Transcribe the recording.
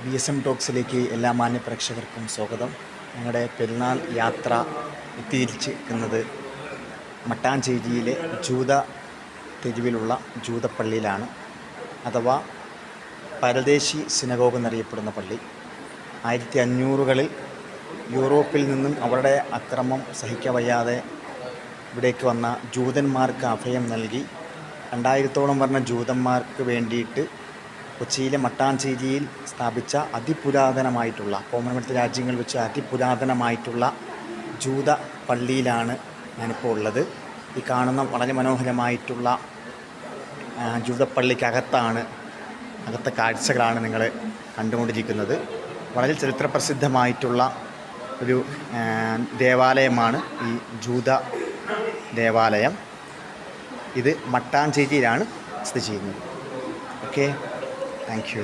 BSM ടോക്സിലേക്ക് എല്ലാ മാന്യ പ്രേക്ഷകർക്കും സ്വാഗതം. ഞങ്ങളുടെ പെരുന്നാൾ യാത്ര എത്തിയിരിക്കുന്നത് മട്ടാഞ്ചേരിയിലെ ജൂത തെരുവിലുള്ള ജൂതപ്പള്ളിയിലാണ്, അഥവാ പരദേശി സിനഗോഗ് എന്നറിയപ്പെടുന്ന പള്ളി. 1500കളിൽ യൂറോപ്പിൽ നിന്നും അവരുടെ അക്രമം സഹിക്കവയ്യാതെ ഇവിടേക്ക് വന്ന ജൂതന്മാർക്ക് അഭയം നൽകി 2000ഓളം വരുന്ന ജൂതന്മാർക്ക് വേണ്ടിയിട്ട് കൊച്ചിയിലെ മട്ടാഞ്ചേരിയിൽ സ്ഥാപിച്ച അതിപുരാതനമായിട്ടുള്ള, കോമൺവെൽത്ത് രാജ്യങ്ങളിൽ വെച്ച് അതിപുരാതനമായിട്ടുള്ള ജൂത പള്ളിയിലാണ് ഞാനിപ്പോൾ ഉള്ളത്. ഈ കാണുന്ന വളരെ മനോഹരമായിട്ടുള്ള ജൂതപ്പള്ളിക്കകത്താണ്, അകത്തെ കാഴ്ചകളാണ് നിങ്ങൾ കണ്ടുകൊണ്ടിരിക്കുന്നത്. വളരെ ചരിത്രപ്രസിദ്ധമായിട്ടുള്ള ഒരു ദേവാലയമാണ് ഈ ജൂത ദേവാലയം. ഇത് മട്ടാഞ്ചേരിയിലാണ് സ്ഥിതി ചെയ്യുന്നത്. Okay, thank you.